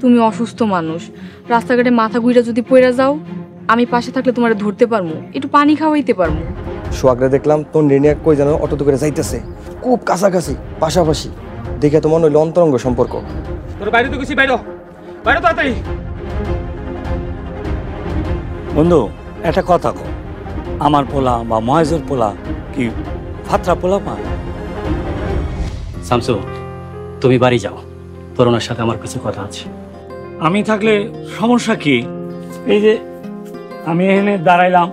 তুমি অসুস্থ মানুষ, রাস্তাঘাটে মাথা ঘুরে যদি পড়ে যাও, আমি পাশে থাকলে তোমার ধরতে পারবো, একটু পানি খাওয়াইতে পারবো। সোহাগরে দেখলাম তোর নিয়ে কই যেন অটোতে করে যাইতেছে, খুব কাছাকাছি পাশাপাশি, দেখে তো মনে হইলো অন্তরঙ্গ সম্পর্ক। তোর বাইরে তো গেছি, বাইরে বাইরে তাড়াতাড়ি। বন্ধু একটা কথা কো, আমার পোলা বা মহেজের পোলা কি ফাত্রা পোলা পা? শামসু, তুমি বাড়ি যাও, তোর ওনার সাথে আমার কিছু কথা আছে। আমি থাকলে সমস্যা কি? এই যে আমি এখানে দাঁড়াইলাম।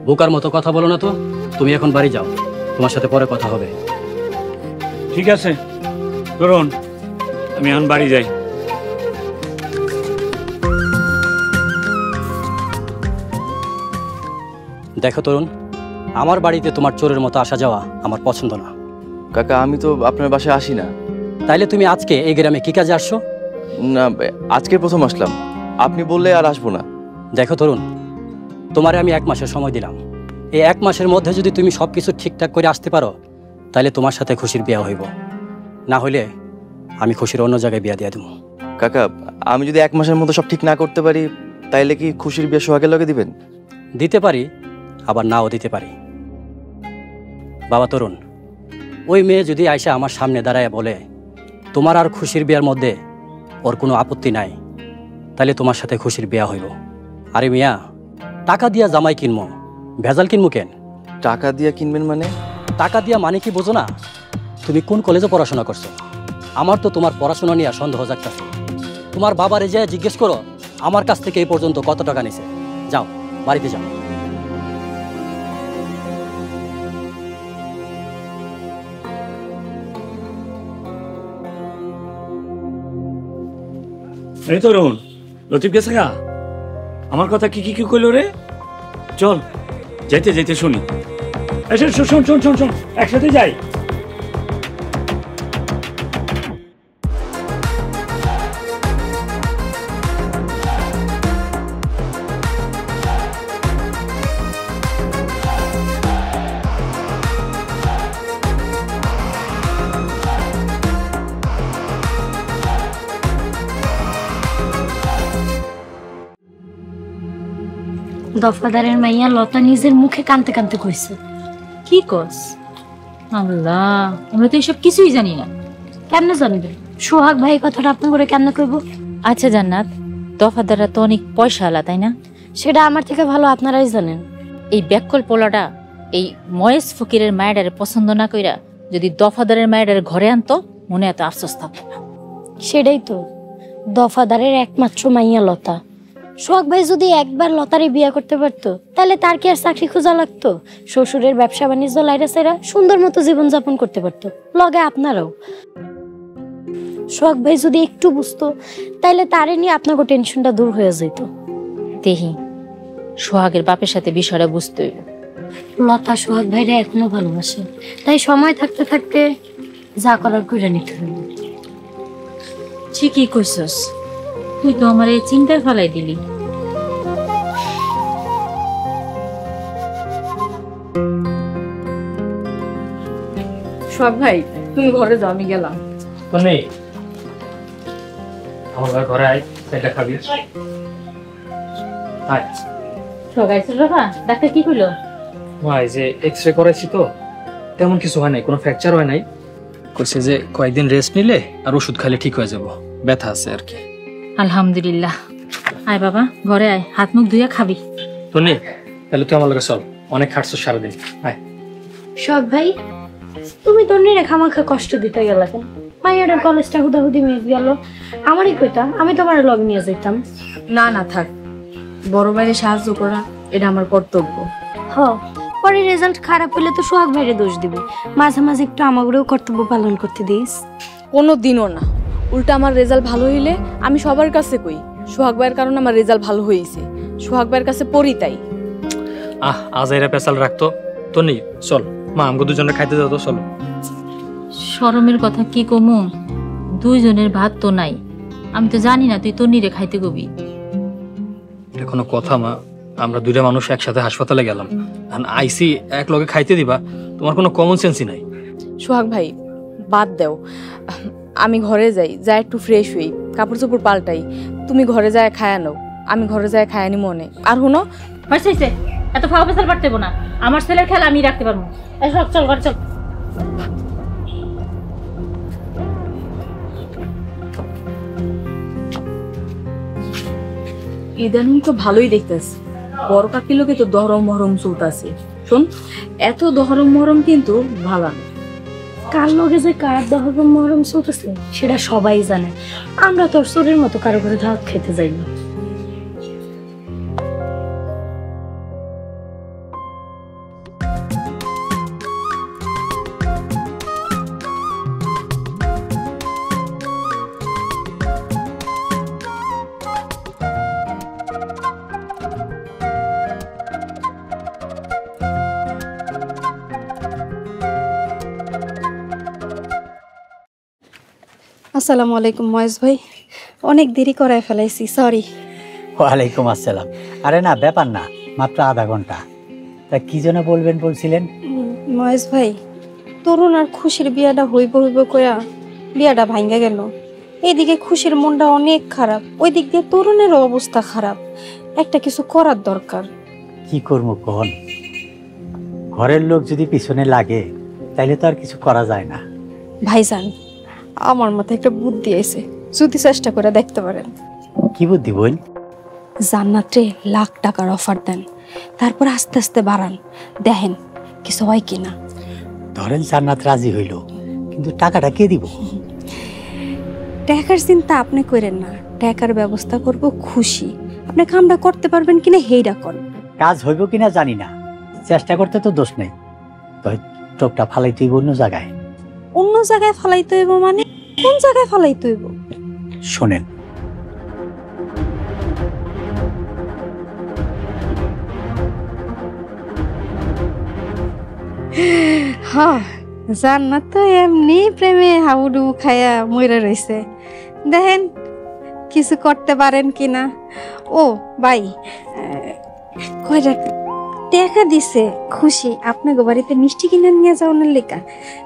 বোকার মতো কথা বলো না তো, তুমি এখন বাড়ি যাও, তোমার সাথে পরে কথা হবে। ঠিক আছে তরুণ, আমি এখন বাড়ি যাই। দেখো তরুণ, আমার বাড়িতে তোমার চোরের মতো আসা যাওয়া আমার পছন্দ না। কাকা আমি তো আপনার বাসায় আসি না। তাইলে তুমি আজকে এই গ্রামে কি কাজে আসছো? না, আজকে প্রথম আসলাম, আপনি বললে আর আসবো না। দেখো তরুণ, তোমারে আমি 1 মাসের সময় দিলাম, এই 1 মাসের মধ্যে যদি তুমি সবকিছু ঠিকঠাক করে আসতে পারো, তাহলে তোমার সাথে খুশির বিয়া হইব, না হইলে আমি খুশির অন্য জায়গায় বিয়া দিয়ে দেবো। কাকা আমি যদি 1 মাসের মধ্যে সব ঠিক না করতে পারি, তাইলে কি খুশির বিয়ে সোহাগের লগে দিবেন? দিতে পারি, আবার নাও দিতে পারি। বাবা তরুণ, ওই মেয়ে যদি আইসা আমার সামনে দাঁড়ায় বলে তোমার আর খুশির বিয়ার মধ্যে ওর কোনো আপত্তি নাই, তাহলে তোমার সাথে খুশির বিয়া হইব। আরে মিয়া, টাকা দিয়া জামাই কিনবো, ভেজাল কিনবো কেন? টাকা দিয়া কিনবেন মানে? টাকা দিয়া মানে কি বোঝো না? তুমি কোন কলেজে পড়াশোনা করছো? আমার তো তোমার পড়াশোনা নিয়ে সন্দেহ জাগতাছে। তোমার বাবারে যে জিজ্ঞেস করো আমার কাছ থেকে এই পর্যন্ত কত টাকা নিছে। যাও বাড়িতে যাও। এই তরুণ, লতিফ গেছে গা? আমার কথা কি কি কি কইলো রে? চল যাইতে যাইতে শুনি। এসে শোন শোন শোন শোন, একসাথে যাই। দফাদারের মাইয়া লতা নিজের মুখে কানতে কানতে কইছে। কি কস? আল্লাহ, আমরা তো এসব কিছুই জানি না। কেমনে জানবে? সোহাগ ভাই কথাটা আপনি করে কেমনে কইব? আচ্ছা জান্নাত, দফাদাররা তো অনেক পয়সা আলা, তাই না? সেটা আমার থেকে ভালো আপনারাই জানেন। এই ব্যাককল পোলাটা এই ময়েস ফকিরের মায়েরারে পছন্দ না কইরা যদি দফাদারের মায়েরারে ঘরে আনতো, মনে এত আফসোস থাকতো না। সেটাই তো, দফাদারের একমাত্র মাইয়া লতা। সোহাগ ভাই যদি একবার লতারে বিয়ে করতে পারতো, তাহলে তার কি আর চাকরি খোঁজা লাগতো? শ্বশুরের ব্যবসা বাণিজ্য লাইরা সাইরা সুন্দর মতো জীবনযাপন করতে পারতো, লগে আপনারাও। সোহাগ ভাই যদি একটু বুঝতো, তাইলে তারে নিয়ে আপনাকে টেনশনটা দূর হয়ে যেত। দেহি সোহাগের বাপের সাথে বিষয়টা বুঝতে হইল। লতা সোহাগ ভাইরা এখনো ভালোবাসে, তাই সময় থাকতে থাকতে যা করার কইরা নিতে হইল। ঠিকই কইছস, তুই তো আমার এই চিন্তায় ফেলাই দিলি। সোহাগ ভাই তুমি ঘরে যাও, আমি গেলাম। তো নেই, আমার ঘরে আয়, সেটা খাবি। আয়। সোহাগ আইছিল বাবা, ডাক্তার কি কইলো? এই যে এক্সরে করাইছি তো, তেমন কিছু হয় নাই, কোনো ফ্র্যাকচার হয় নাই। কইছে যে কয়েকদিন রেস্ট নিলে আর ওষুধ খাইলে ঠিক হয়ে যাব, ব্যথা আছে আর কি। আলহামদুলিল্লাহ। আয় বাবা ঘরে আয়, হাত মুখ ধুইয়া খাবি। তো নেই, তাহলে তুই আমার লগে চল, অনেক খাটছো সারাদিন। আয়। সোহাগ ভাই, তুমি তোর নিয়ে খামাখা কষ্ট দিতে গেলা কেন? মাইয়াটার কলেজটা হুদাহুদি মিস গেল, আমারই কইতা, আমি তোমার লগ নিয়ে যেতাম। না না থাক, বড় ভাইয়ের সাহায্য করা এটা আমার কর্তব্য। হ, পরে রেজাল্ট খারাপ হলে তো সোহাগ ভাইরে দোষ দিবে, মাঝে মাঝে একটু আমাদেরও কর্তব্য পালন করতে দিস। কোনো দিনও না, উল্টা আমার রেজাল্ট ভালো হইলে আমি সবার কাছে কই সোহাগ ভাইয়ের কারণে আমার রেজাল্ট ভালো হয়েছে, সোহাগ ভাইয়ের কাছে পড়ি তাই। আজ এরা পেশাল রাখতো তো নেই, চল মা আমাকে দুজনে খাইতে যাও তো, চলো। শরমের কথা কি কমু, দুইজনের ভাত তো নাই, আমি তো জানি না তুই তোর নিরে খাইতে গবি। এটা কোনো কথা মা? আমরা দুইটা মানুষ একসাথে হাসপাতালে গেলাম, আইসি এক লগে খাইতে দিবা, তোমার কোনো কমন সেন্সই নাই। সোহাগ ভাই বাদ দাও, আমি ঘরে যাই, যা একটু ফ্রেশ হই, কাপড় চোপড় পাল্টাই, তুমি ঘরে যায় খায়া নাও, আমি ঘরে যায় খায়া নি মনে। আর হুনো হয়েছে, এত ফাওয়া পেছাল পারতে না, আমার ছেলের খেলা আমি রাখতে পারবো। চল চল ঘর চল। ইদানিং তো ভালোই দেখতেছি, বড় কাকির লোকে তো দহরম মহরম চলতেছে। শোন, এত দহরম মহরম কিন্তু ভালো না। কার লগে যে কার দহরম মহরম চলতেছে সেটা সবাই জানে। আমরা তোর চোরের মতো কারো করে দাওয়াত খেতে যাই না। আসসালামু আলাইকুম মহেশ ভাই, অনেক দেরি করায় ফেলাইছি, সরি। ওয়ালাইকুম আসসালাম। আরে না, ব্যাপার না, মাত্র আধা ঘন্টা। তা কি যেন বলবেন বলছিলেন? মহেশ ভাই, তরুণ আর খুশির বিয়াটা হইব হইব কয়া বিয়াটা ভাঙ্গা গেল। এইদিকে খুশির মনটা অনেক খারাপ, ওই দিক দিয়ে তরুণেরও অবস্থা খারাপ। একটা কিছু করার দরকার। কি করবো কখন? ঘরের লোক যদি পিছনে লাগে তাইলে তো আর কিছু করা যায় না। ভাইজান, আমার মাথায় একটা বুদ্ধি আছে, যদি চেষ্টা করে দেখতে পারেন। কি বুদ্ধি বোন? জান্নাতে লাখ টাকার অফার দেন, তারপর আস্তে আস্তে বাড়ান, দেখেন কিছু হয় কিনা। ধরেন জান্নাত রাজি হইল, কিন্তু টাকাটা কে দিব? টাকার চিন্তা আপনি করেন না, টাকার ব্যবস্থা করব খুশি। আপনি কামটা করতে পারবেন কিনা হেইরা কর। কাজ হইব কিনা জানি না, চেষ্টা করতে তো দোষ নেই। তবে চোখটা ফালাইতে হইব অন্য জায়গায়। অন্য জায়গায় ফালাইতে হইব মানে? কোন জায়গায় ফালাইতে হইব? শোনেন, হ্যাঁ, জান্নাত তো এমনি প্রেমে হাবুডুবু খায়া মইরা রইছে, দেখেন কিছু করতে পারেন কিনা। ও ভাই, কয়টা টাকা দিছে খুশি আপনাকে বাড়িতে মিষ্টি কিনে নিয়ে যাওয়ার লেখা।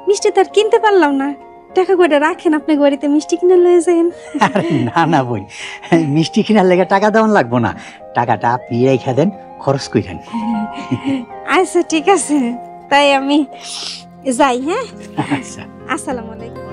মিষ্টি তো আর কিনতে পারলাম না, টাকা কয়টা রাখেন, আপনাকে বাড়িতে মিষ্টি কিনে লয়ে যান। না না বই, মিষ্টি কিনার লেগে টাকা দেওয়ান লাগবো না, টাকাটা আপনি রেখে দেন, খরচ কইরেন। আচ্ছা ঠিক আছে, তাই আমি যাই। হ্যাঁ, আচ্ছা, আসসালামু আলাইকুম।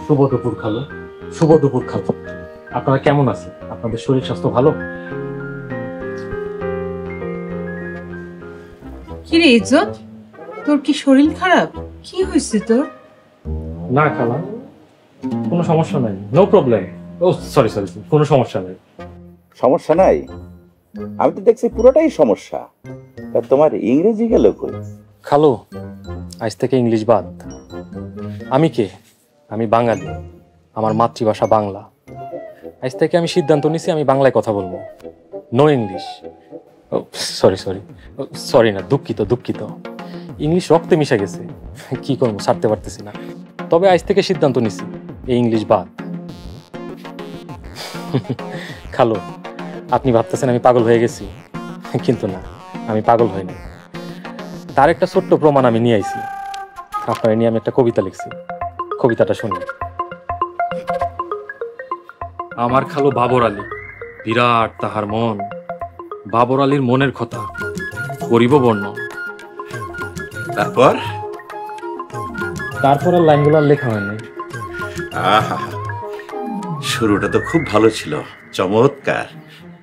শুভ দুপুর খালো, শুভ দুপুর খালো। আপনারা কেমন আছেন? আপনাদের শরীর স্বাস্থ্য ভালো? কিরে ইজ্জত, তোর কি শরীর খারাপ? কি হয়েছে তোর? না খালা, কোনো সমস্যা নাই, নো প্রবলেম। ও সরি সরি, কোনো সমস্যা নাই। সমস্যা নাই? আমি তো দেখছি পুরোটাই সমস্যা। তা তোমার ইংরেজি গেল কই? খালো, আজ থেকে ইংলিশ বাদ। আমি কে? আমি বাঙালি, আমার মাতৃভাষা বাংলা। আজ থেকে আমি সিদ্ধান্ত নিছি আমি বাংলায় কথা বলবো, no English. Sorry sorry sorry না, দুঃখিত দুঃখিত। ইংলিশ রক্তে মিশে গেছে, কি করবো, ছাড়তে পারতেছি না। তবে আজ থেকে সিদ্ধান্ত নিছি এই ইংলিশ বাদ। খালো, আপনি ভাবতেছেন আমি পাগল হয়ে গেছি, কিন্তু না, আমি পাগল হইনি। তার একটা ছোট্ট প্রমাণ আমি নিয়ে আইছি। আপনার নিয়ে আমি একটা কবিতা লিখছি, কবিতাটা শুনুন। আমার খালো বাবর আলী, বিরাট তাহার মন, বাবর আলীর মনের কথা করিব বর্ণন। তারপর তারপর আর লাইনগুলো আর লেখা হয় নাই। আহা, শুরুটা তো খুব ভালো ছিল, চমৎকার।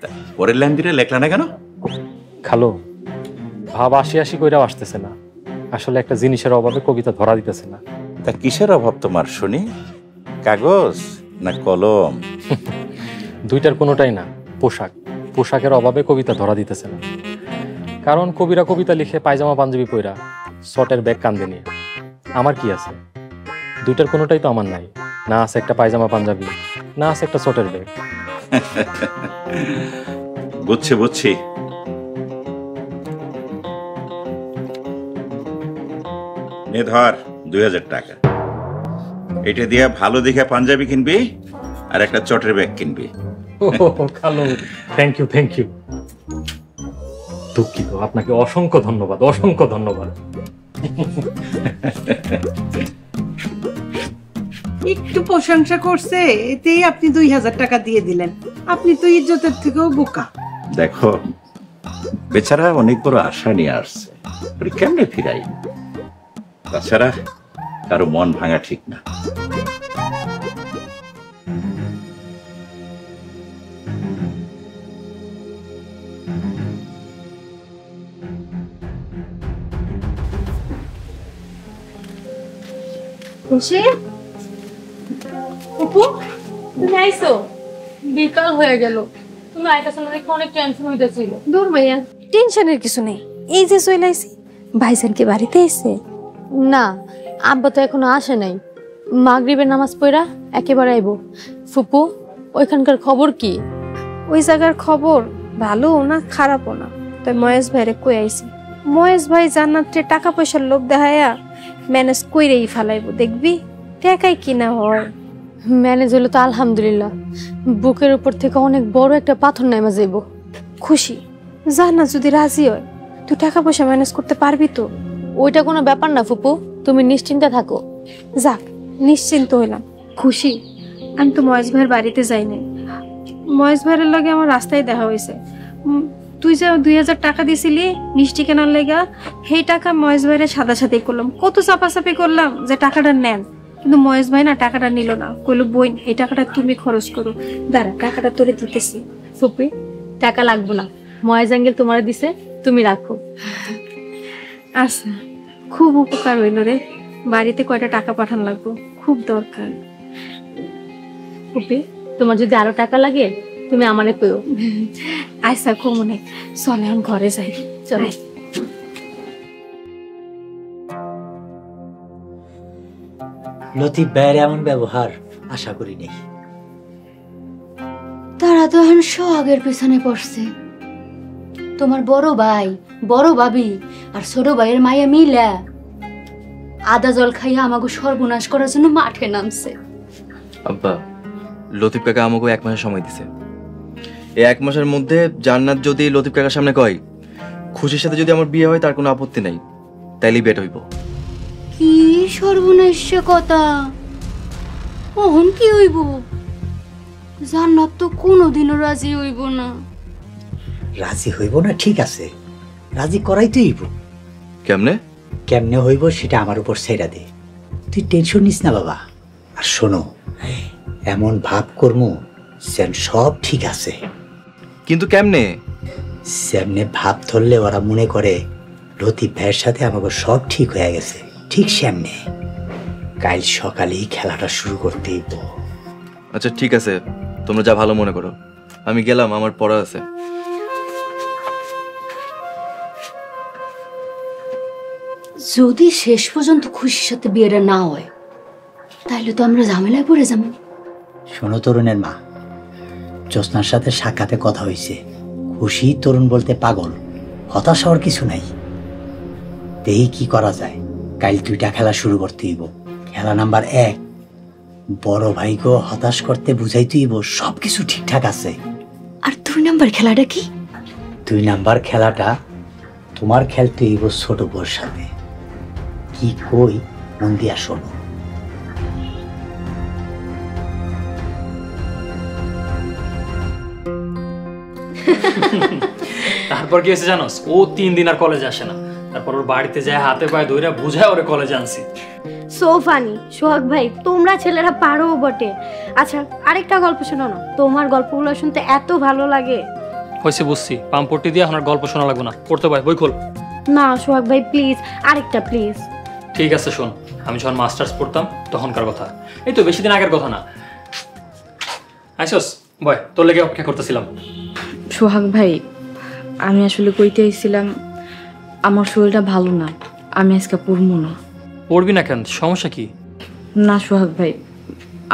তা পরের লাইন দিলে লেখলা না কেন? খালো, ভাব আসি আসি কইরাও আসতেছে না। আসলে একটা জিনিসের অভাবে কবিতা ধরা দিতেছে না। তা কিসের অভাব তোমার শুনি? কাগজ না কলম? দুইটার কোনোটাই না, পোশাক। পোশাকের অভাবে কবিতা ধরা দিতেছে না। কারণ কবিরা কবিতা লিখে পায়জামা পাঞ্জাবি পইরা শর্টের ব্যাগ কান্দে নিয়ে। আমার কি আছে? দুইটার কোনোটাই তো আমার নাই। না আছে একটা পায়জামা পাঞ্জাবি, না আছে একটা শর্টের ব্যাগ। বুঝছি বুঝছি। নে ধর 2000 টাকা। এটা দিয়া ভালো দেখে পাঞ্জাবি কিনবি আর একটা চটের ব্যাগ কিনবি। খালু, থ্যাংক ইউ থ্যাংক ইউ। দুঃখিত, আপনাকে অসংখ্য ধন্যবাদ, অসংখ্য ধন্যবাদ। একটু প্রশংসা করছে, এতেই আপনি 2000 টাকা দিয়ে দিলেন। আপনি তো ইজ্জতের থেকেও বোকা। দেখো, বেচারা অনেক বড় আশা নিয়ে আসছে, কেমনে ফিরাই? তাছাড়া কারো মন ভাঙা ঠিক না। খুশি অপু, তুমি আইছো? বিকাল হয়ে গেল, তুমি আইতাছ না দেখে অনেক টেনশন হইতেছিল। দূর ভাইয়া, টেনশনের কিছু নেই। এই যে চলে আইছি। ভাইজান কি বাড়িতে এসে? না, আব্বা তো এখনো আসে নাই। মাগরিবের নামাজ পড়া একেবারে আইব। ফুপু, ওইখানকার খবর কি? ওই জায়গার খবর ভালো না খারাপও না, তাই মহেশ ভাইরে কই আইছি। মহেশ ভাই জান্নাতে টাকা পয়সার লোভ দেখায়া ম্যানেজ কইরেই ফেলাইব, দেখবি টাকাই কিনা হয়। ম্যানেজ হলো তো আলহামদুলিল্লাহ, বুকের উপর থেকে অনেক বড় একটা পাথর নামা যাইব। খুশি জান্নাত যদি রাজি হয়, তুই টাকা পয়সা ম্যানেজ করতে পারবি তো? ওইটা কোনো ব্যাপার না ফুপু, তুমি নিশ্চিন্তে থাকো। যাক, নিশ্চিন্ত হইলাম। খুশি, আমি তো মহেশ ভাইয়ের বাড়িতে যাই নাই। মহেশ ভাইয়ের লগে আমার রাস্তায় দেখা হয়েছে। তুই যে 2000 টাকা দিছিলি মিষ্টি কেনার লেগা, সেই টাকা মহেশ ভাইয়ের সাথে করলাম। কত চাপাচাপি করলাম যে টাকাটা নেন, কিন্তু মহেশ ভাই না টাকাটা নিল না। কইলো বোন, এই টাকাটা তুমি খরচ করো। দাঁড়া, টাকাটা তোরে দিতেছি। ফুপি, টাকা লাগবো না, মহেশ আঙ্কেল তোমার দিছে, তুমি রাখো। আচ্ছা, খুব উপকার হইল রে। বাড়িতে কয়টা টাকা পাঠান লাগবো, খুব দরকার। ফুপি, তোমার যদি আরো টাকা লাগে তুমি আমারে কইও। আচ্ছা কমনে, চলে এখন ঘরে যাই। চলো। লতিফ ভাইয়ের এমন ব্যবহার আশা করি নেই। তারা তো এখন সোহাগের পেছনে পড়ছে। তোমার বড় ভাই, বড় ভাবি আর ছোট ভাইয়ের মায়া মিলা আদা জল খাইয়া আমাকে সর্বনাশ করার জন্য মাঠে নামছে। আব্বা, লতিফ কাকা আমাকে 1 মাসের সময় দিছে। এই 1 মাসের মধ্যে জান্নাত যদি লতিফ কাকার সামনে কয় খুশির সাথে যদি আমার বিয়ে হয় তার কোনো আপত্তি নাই, তাইলেই বেট হইব। কি সর্বনাশ কথা! ওহন কি হইব? জান্নাত তো কোনোদিনও রাজি হইব না। রাজি হইব না ঠিক আছে, রাজি করাইতে হইব। কেমনে? কেমনে হইব সেটা আমার উপর ছেড়া দে, তুই টেনশন নিস না বাবা। আর শোনো, এমন ভাব কর্ম যেন সব ঠিক আছে। কিন্তু কেমনে? সেমনে ভাব ধরলে ওরা মনে করে লতিফ ভাইয়ের সাথে আমাকে সব ঠিক হয়ে গেছে। ঠিক সেমনে কাল সকালেই খেলাটা শুরু করতে হইব। আচ্ছা ঠিক আছে, তোমরা যা ভালো মনে করো, আমি গেলাম, আমার পড়া আছে। যদি শেষ পর্যন্ত খুশির সাথে বিয়েটা না হয়, তাহলে তো আমরা ঝামেলায় পড়ে যাবো। শোনো তরুণের মা, জ্যোৎস্নার সাথে সাক্ষাতে কথা হয়েছে। খুশি তরুণ বলতে পাগল, হতাশ হওয়ার কিছু নাই। দেখি কি করা যায়। কাল 2টা খেলা শুরু করতে হইব। খেলা নাম্বার 1, বড় ভাইকে হতাশ করতে বুঝাইতে হইব সবকিছু ঠিকঠাক আছে। আর 2 নাম্বার খেলাটা কি? 2 নাম্বার খেলাটা তোমার খেলতে হইব ছোট বউর সাথে। কি কই মন দিয়া শোনো। তারপর কি হয়েছে জানোস? ও 3 দিন আর কলেজে আসে না। তারপর ওর বাড়িতে যায় হাতে পায়ে ধইরা বুঝায় ওরে কলেজে আনছি। সো ফানি সোহাগ ভাই, তোমরা ছেলেরা পারো বটে। আচ্ছা, আরেকটা গল্প শোনো না, তোমার গল্পগুলো শুনতে এত ভালো লাগে। হয়েছে, বুঝছি, পাম্পটি দিয়ে এখন আর গল্প শোনা লাগবে না। পড়তে ভাই, বই খোল। না সোহাগ ভাই প্লিজ, আরেকটা প্লিজ। ঠিক আছে শোন, আমি যখন মাস্টার্স পড়তাম তখনকার কথা, এই তো বেশি দিন আগের কথা না। আইসোস বয়, তোর লেগে অপেক্ষা করতেছিলাম। সোহাগ ভাই, আমি আসলে কইতে আইছিলাম আমার শরীরটা ভালো না, আমি আজকে পড়বো না। পড়বি না কেন, সমস্যা কি? না সোহাগ ভাই,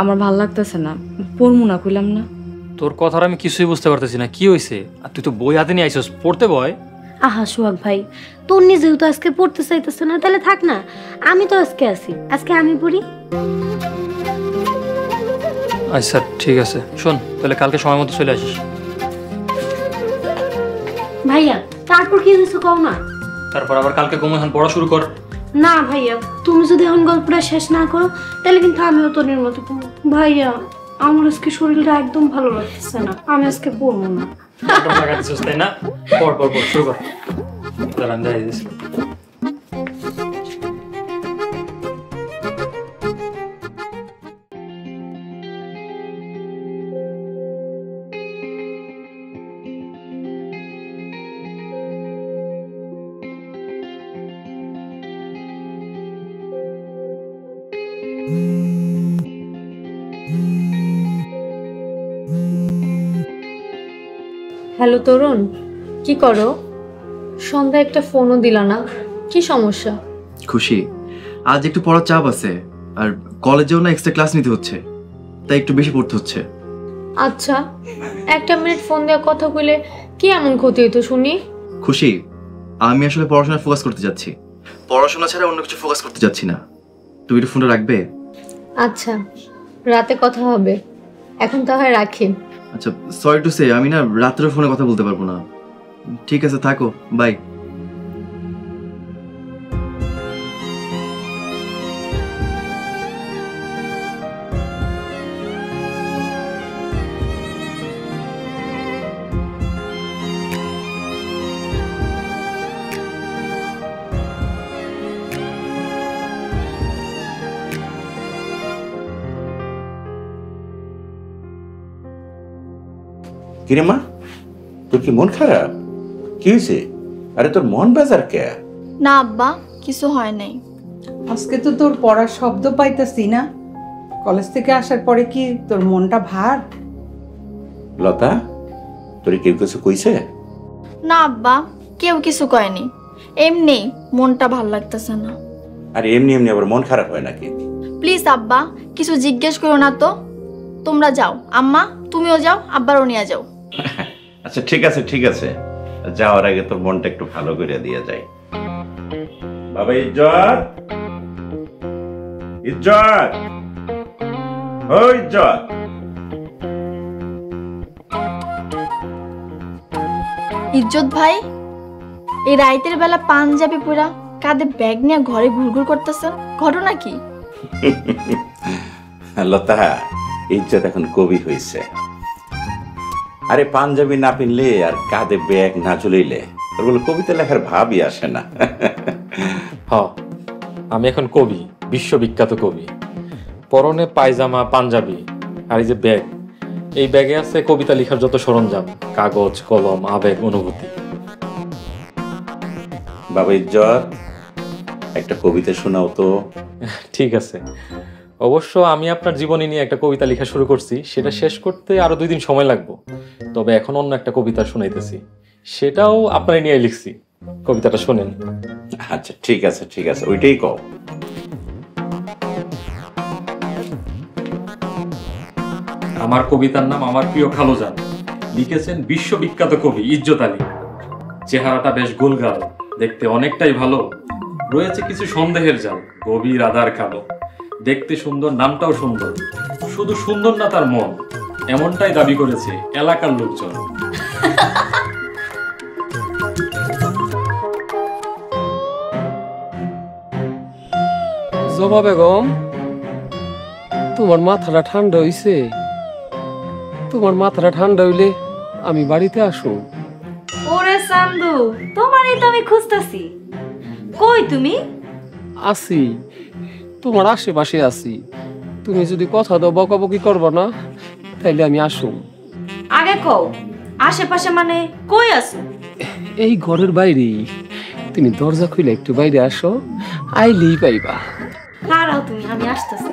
আমার ভাল লাগতেছে না, পড়বো না কইলাম না। তোর কথার আমি কিছুই বুঝতে পারতেছি না, কি হয়েছে? আর তুই তো বই হাতে নিয়ে আইসস, পড়তে বয়। আহা সোহাগ ভাই, তোর নিজেও তো আজকে পড়তে চাইতেছে না, তাহলে থাক না, আমি তো আজকে আছি, আজকে আমি পড়ি। আচ্ছা ঠিক আছে, শোন তাহলে কালকে সময় মতো চলে আসিস। ভাইয়া তারপর কি হয়েছে কও না। তারপর আবার কালকে ঘুম এখন পড়া শুরু কর। না ভাইয়া, তুমি যদি এখন গল্পটা শেষ না করো তাহলে কিন্তু আমিও তোর মতো পড়বো। ভাইয়া আমার আজকে শরীরটা একদম ভালো লাগতেছে না, আমি আজকে পড়বো না। তাই না, পড় পড় পড় শুরু কর। দাঁড়ান যাই দিস। হ্যালো তরুণ, কি করো? সন্ধ্যা একটা ফোনও দিলা না, কি সমস্যা? খুশি, আজ একটু পড়ার চাপ আছে, আর কলেজেও না এক্সট্রা ক্লাস নিতে হচ্ছে, তাই একটু বেশি পড়তে হচ্ছে। আচ্ছা, একটা মিনিট ফোন দেওয়া কথা কইলে কি এমন ক্ষতি হইতো শুনি? খুশি, আমি আসলে পড়াশোনায় ফোকাস করতে যাচ্ছি, পড়াশোনা ছাড়া অন্য কিছু ফোকাস করতে যাচ্ছি না। তুমি একটু ফোনটা রাখবে? আচ্ছা, রাতে কথা হবে, এখন তাহলে রাখি। আচ্ছা সরি টু সে, আমি না রাত্রে ফোনে কথা বলতে পারবো না। ঠিক আছে থাকো, বাই। কিরে মা, তোর কি মন খারাপ? কি হয়েছে? আরে তোর মন বেজার কে? না আব্বা, কিছু হয় নাই। আজকে তো তোর পড়ার শব্দ পাইতাছি না, কলেজ থেকে আসার পরে কি তোর মনটা ভার? লতা, তোর কেউ কিছু কইছে? না আব্বা, কেউ কিছু কয়নি, এমনি মনটা ভাল লাগতেছে না। আরে এমনি এমনি আবার মন খারাপ হয় নাকি? প্লিজ আব্বা, কিছু জিজ্ঞেস করো না তো। তোমরা যাও, আম্মা তুমিও যাও, আব্বারও নিয়ে যাও। আচ্ছা ঠিক আছে ঠিক আছে, যাওয়ার আগে তোর মনটা একটু ভালো করে দিয়ে যাই। বাবা ইজ্জত, ইজ্জত, ও ইজ্জত। ইজ্জত ভাই, এই রাইতের বেলা পাঞ্জাবি পরা কাঁধে ব্যাগ নিয়ে ঘরে ঘুরঘুর করতেছেন, ঘটনা কি? লতা, ইজ্জত এখন কবি হয়েছে। আরে পাঞ্জাবি না পিনলে আর কাঁধে ব্যাগ না ঝুলাইলে ওগুলো কবিতা লেখার ভাবই আসে না। হ্যাঁ, আমি এখন কবি, বিশ্ববিখ্যাত কবি। পরনে পায়জামা, পাঞ্জাবি আর এই যে ব্যাগ, এই ব্যাগে আছে কবিতা লেখার যত সরঞ্জাম, কাগজ, কলম, আবেগ, অনুভূতি। বাবা ইজ্জত, একটা কবিতা শোনাও তো। ঠিক আছে, অবশ্য আমি আপনার জীবনী নিয়ে একটা কবিতা লেখা শুরু করছি, সেটা শেষ করতে আরো 2 দিন সময় লাগবে। তবে এখন অন্য একটা কবিতা শুনাইতেছি, সেটাও আপনারই নিয়ে লিখছি। কবিতাটা শোনেন। আচ্ছা ঠিক আছে ঠিক আছে, ওইটাই কও। আমার কবিতার নাম আমার প্রিয় খালুজান, লিখেছেন বিশ্ববিখ্যাত কবি ইজ্জত আলী। চেহারাটা বেশ গোলগাল, দেখতে অনেকটাই ভালো, রয়েছে কিছু সন্দেহের জাল, গভীর আধার কালো। দেখতে সুন্দর, নামটাও সুন্দর, শুধু সুন্দর না তার মন, এমনটাই দাবি করেছে এলাকার লোকজন। জবা বেগম, তোমার মাথাটা ঠান্ডা হইছে? তোমার মাথাটা ঠান্ডা হইলে আমি বাড়িতে আসুন। ওরে চান্দু, তোমারই তো আমি খুঁজতাছি। কই তুমি? আছি, তোমার আশেপাশে আছি। তুমি যদি কথা দাও বকাবকি করবো না, তাইলে আমি আসুন। আগে কও, আশেপাশে মানে কই আছো? এই ঘরের বাইরেই। তুমি দরজা খুলে একটু বাইরে আসো, আইলেই পাইবা। দাঁড়াও তুমি, আমি আসতেছি।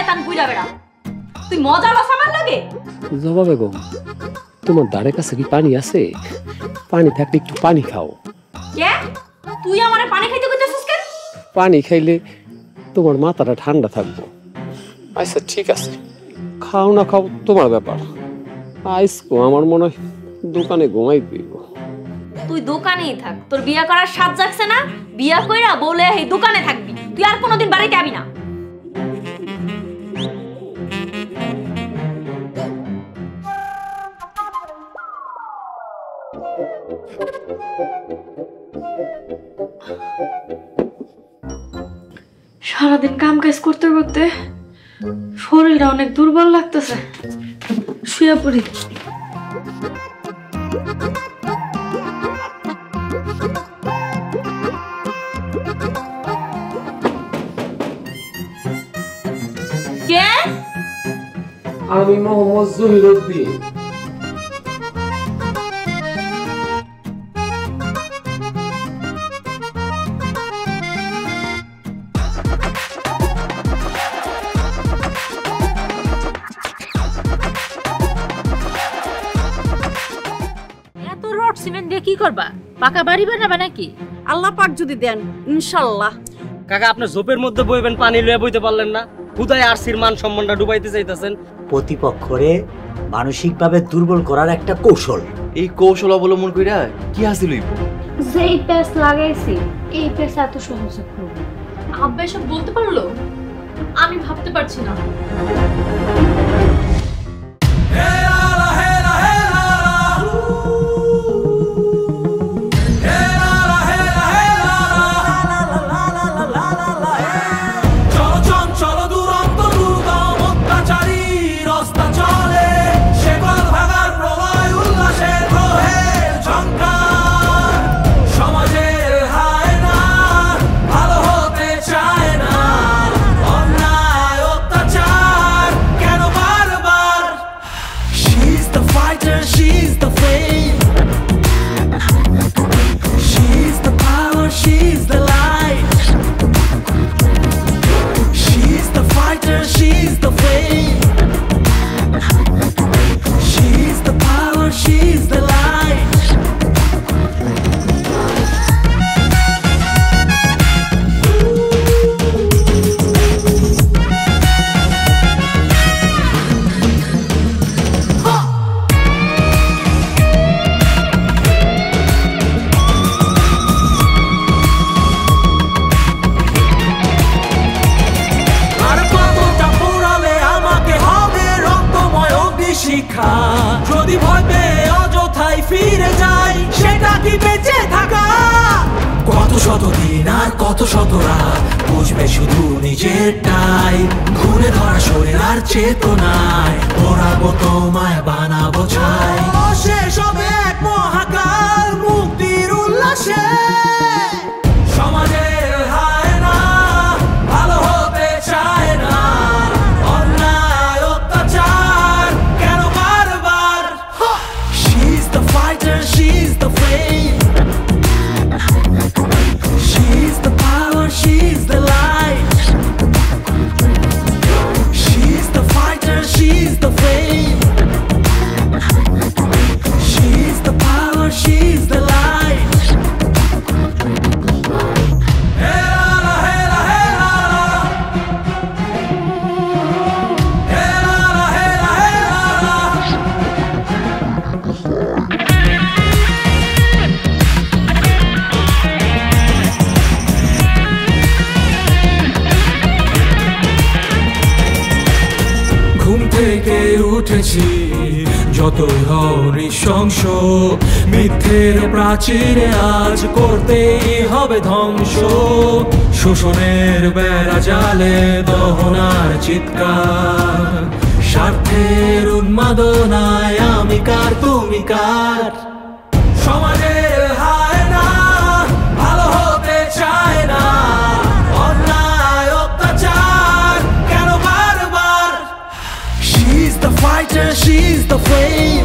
শয়তান বুইড়া বেড়া, তুই মজা লস আমার লাগে? জবা বেগম, তোমার দাঁড়ে কাছে কি পানি আছে? পানি থাকলে একটু পানি খাও। কে তুই আমারে পানি খাইতে কইতেছিস কেন? পানি খাইলে তোমার মাথাটা ঠান্ডা থাকবো। আচ্ছা ঠিক আছে, খাও না খাও তোমার ব্যাপার। আইসকো আমার মনে হয় দোকানে ঘুমাই দিব। তুই দোকানেই থাক, তোর বিয়া করার সাজ জাগছে না? বিয়া কইরা বলে এই দোকানে থাকবি, তুই আর কোনোদিন বাড়িতে আবি না। সারাদিন কাম কাজ করতে করতে শরীরটা অনেক দুর্বল লাগতেছে, শুয়ে পড়ি। কে? আমি মোহাম্মদ জহিরুদ্দিন। এত রড সিমেন্ট দিয়ে কি করবা? পাকা বাড়ি বানাবা নাকি? আল্লাহ পাক যদি দেন ইনশাআল্লাহ। কাকা, আপনি জোপের মধ্যে বইবেন, পানি লয়ে বইতে পারলেন না। হুদায় আরসির মান সম্মানটা ডুবাইতে চাইতেছেন। প্রতিপক্ষরে মানসিকভাবে দুর্বল করার একটা কৌশল। এই কৌশল অবলম্বন কইরা কি হাসিল হইব? যেই প্যাচ লাগাইছি এই প্যাচ এত সহজে খুলবে। আব্বা এসব বলতে পারলো? আমি ভাবতে পারছি না। যদি ভয় পেয়ে অযথায় ফিরে যাই, সেটা কি বেঁচে থাকা? কত শত দিন আর কত শত রাত বুঝবে শুধু নিজেরটাই, ঘুরে ধরা শরীর আর চেতনায় ওড়াবো তোমায় বানাবো ছাই। শেষ হবে এক মহাকাল মুক্তির উল্লাসে, সমাজের হায় না ভালো হতে চায় না, অন্যায় অত্যাচার কেন বারবার? She's the fighter, she's the flame, she's the power, she's the light, she's the fighter, she's the flame, she's the power, she's the light. ঘুম থেকে উঠেছি যতই হও নৃশংস, মিথ্যের প্রাচীরে আজ করতেই হবে ধ্বংস। শোষণের বেড়া জালে দহনার চিৎকার, স্বার্থের উন্মাদনায় আমি কার তুমি কার? সমাজের হায় না ভালো হতে চায় না, অন্যায় অত্যাচার কেন বারবার? She's the fighter, she's the flame,